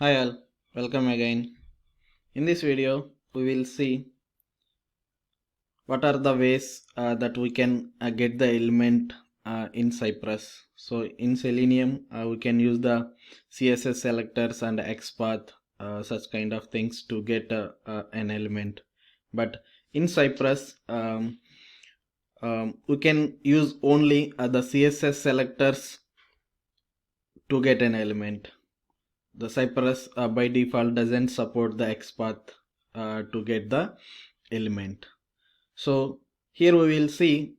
Hi all, welcome again. In this video, we will see what are the ways that we can get the element in Cypress. So in Selenium, we can use the CSS selectors and XPath, such kind of things to get an element. But in Cypress, we can use only the CSS selectors to get an element. The Cypress by default doesn't support the XPath to get the element. So here we will see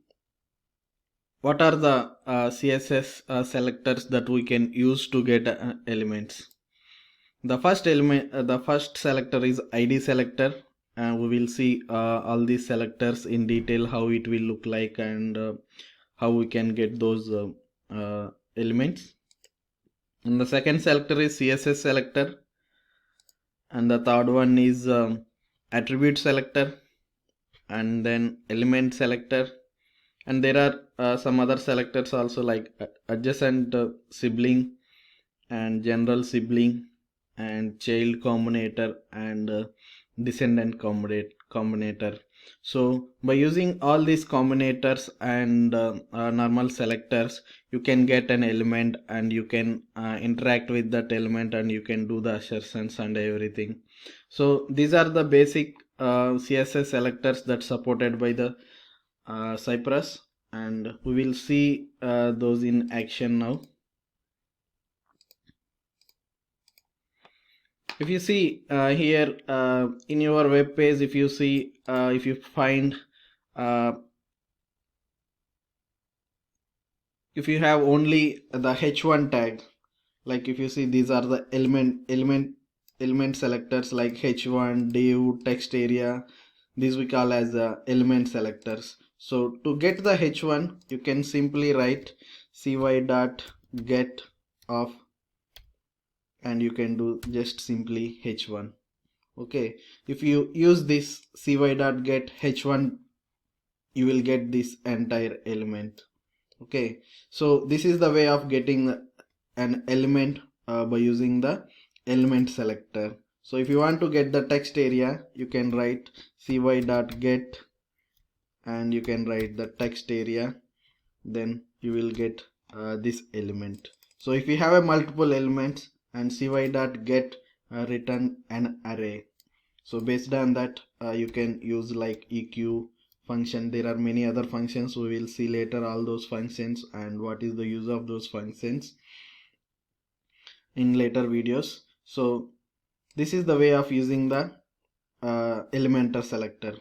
what are the CSS selectors that we can use to get elements. The first element, the first selector is ID selector, and we will see all these selectors in detail, how it will look like and how we can get those elements. And the second selector is CSS selector, and the third one is attribute selector, and then element selector, and there are some other selectors also like adjacent sibling and general sibling and child combinator and descendant combinator. So by using all these combinators and normal selectors, you can get an element and you can interact with that element and you can do the assertions and everything. So these are the basic CSS selectors that supported by the Cypress, and we will see those in action now. If you see here in your web page, if you see if you find if you have only the h1 tag, like if you see these are the element selectors like h1 div text area, these we call as element selectors. So to get the h1, you can simply write cy.get of, and you can do just simply h1. Okay, if you use this cy.get h1, you will get this entire element. Okay, so this is the way of getting an element by using the element selector. So if you want to get the text area, you can write cy.get and you can write the text area, then you will get this element. So if you have a multiple elements and cy.get return an array, so based on that you can use like eq function. There are many other functions, we will see later all those functions and what is the use of those functions in later videos. So this is the way of using the elementer selector.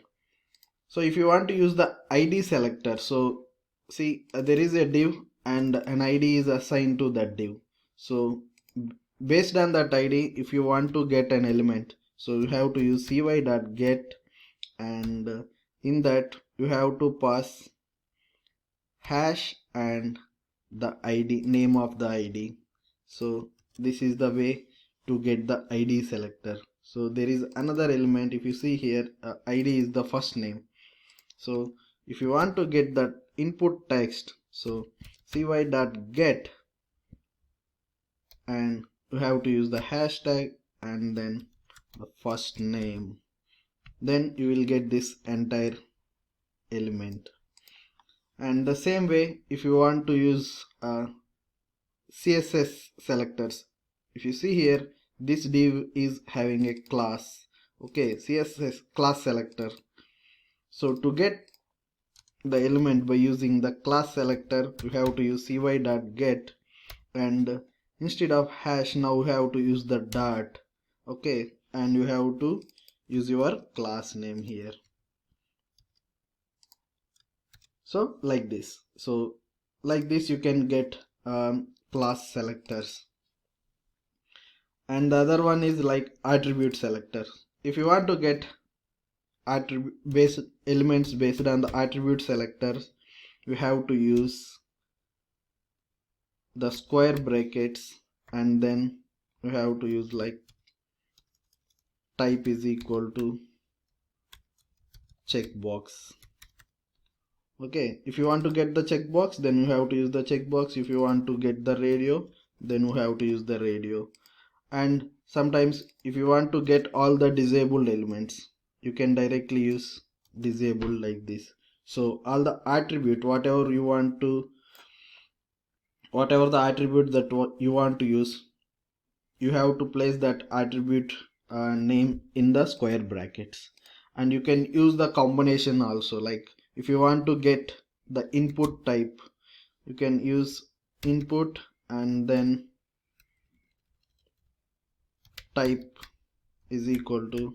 So if you want to use the ID selector, so see there is a div and an ID is assigned to that div. So based on that ID, if you want to get an element, so you have to use cy.get, and in that you have to pass hash and the ID, name of the ID. So this is the way to get the ID selector. So there is another element, if you see here ID is the first name. So if you want to get that input text, so cy.get, and you have to use the hashtag and then the first name, then you will get this entire element. And the same way, if you want to use CSS selectors, if you see here, this div is having a class, okay, CSS class selector. So to get the element by using the class selector, you have to use cy.get, and instead of hash, now you have to use the dot, okay, and you have to use your class name here. So like this, so like this you can get class selectors. And the other one is like attribute selector. If you want to get attribute based elements based on the attribute selectors, you have to use the square brackets, and then you have to use like type is equal to checkbox. Okay, if you want to get the checkbox, then you have to use the checkbox. If you want to get the radio, then you have to use the radio. And sometimes if you want to get all the disabled elements, you can directly use disable like this. So all the attribute, whatever the attribute that you want to use, you have to place that attribute name in the square brackets. And you can use the combination also, like if you want to get the input type, you can use input and then type is equal to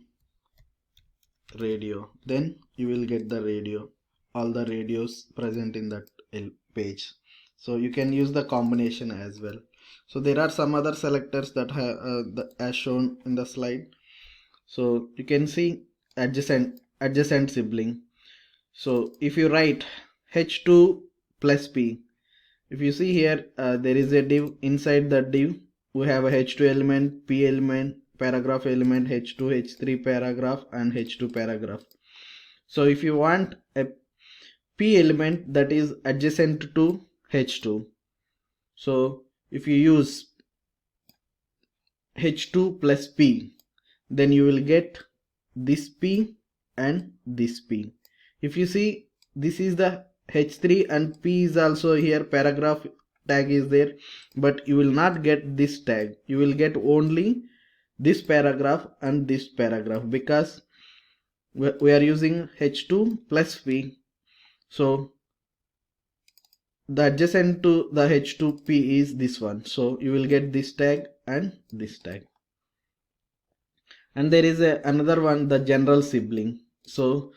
radio, then you will get the radio, all the radios present in that page. So you can use the combination as well. So there are some other selectors that have as shown in the slide. So you can see adjacent sibling. So if you write h2 plus p, if you see here, there is a div. Inside that div we have a h2 element, p element, paragraph element, h2, h3 paragraph and h2 paragraph. So if you want a p element that is adjacent to h2, so if you use h2 plus p, then you will get this p and this p. If you see, this is the h3 and p is also here, paragraph tag is there, but you will not get this tag. You will get only this paragraph and this paragraph, because we are using h2 plus p. So the adjacent to the h2p is this one, so you will get this tag and this tag. And there is another one, the general sibling. So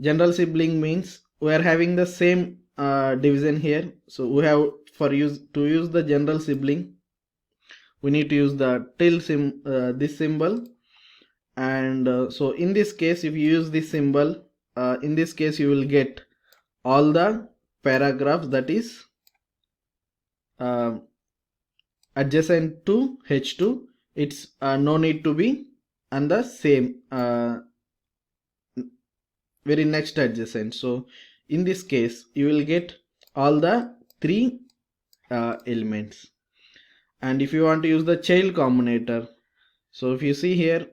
general sibling means we are having the same division here. So we have to use the general sibling, we need to use the this symbol. And so in this case, if you use this symbol, in this case you will get all the paragraphs that is adjacent to h2. It's no need to be and the same very next adjacent. So in this case you will get all the three elements. And if you want to use the child combinator, so if you see here,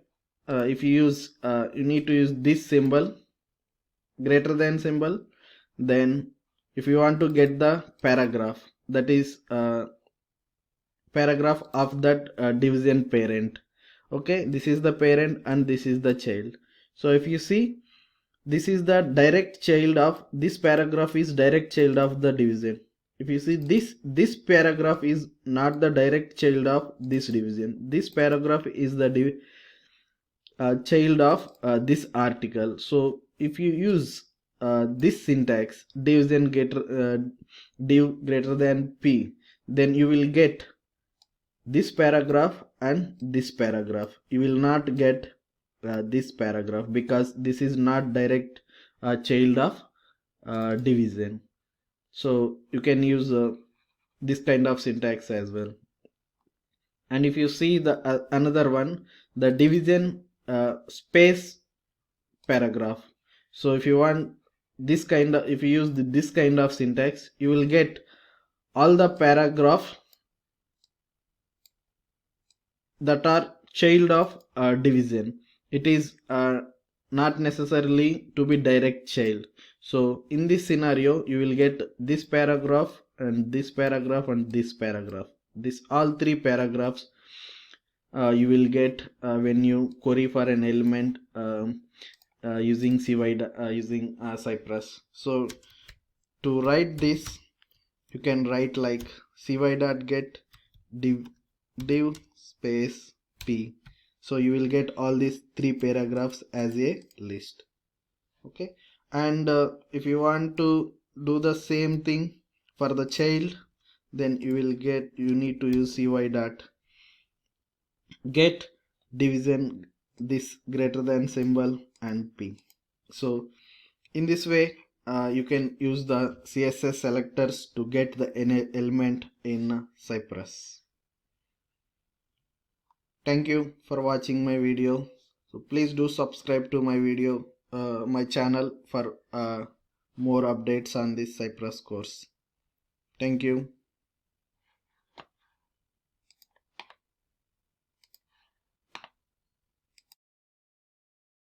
if you use you need to use this symbol, greater than symbol. Then if you want to get the paragraph, that is paragraph of that division parent, okay, this is the parent and this is the child. So if you see, this is the direct child of this paragraph, is direct child of the division. If you see, this paragraph is not the direct child of this division. This paragraph is the child of this article. So if you use this syntax, division div greater than p, then you will get this paragraph and this paragraph. You will not get this paragraph, because this is not direct child of division. So you can use this kind of syntax as well. And if you see the another one, the division space paragraph. So if you want this kind of, if you use this kind of syntax, you will get all the paragraph that are child of division. It is not necessarily to be direct child. So in this scenario you will get this paragraph and this paragraph and this paragraph. This all three paragraphs you will get when you query for an element using Cypress. So to write this, you can write like cy.get div space p. So you will get all these three paragraphs as a list. Okay, and if you want to do the same thing for the child, then you need to use cy.get division this greater than symbol and p. So in this way you can use the CSS selectors to get the element in Cypress. Thank you for watching my video. So please do subscribe to my video, my channel, for more updates on this Cypress course. Thank you.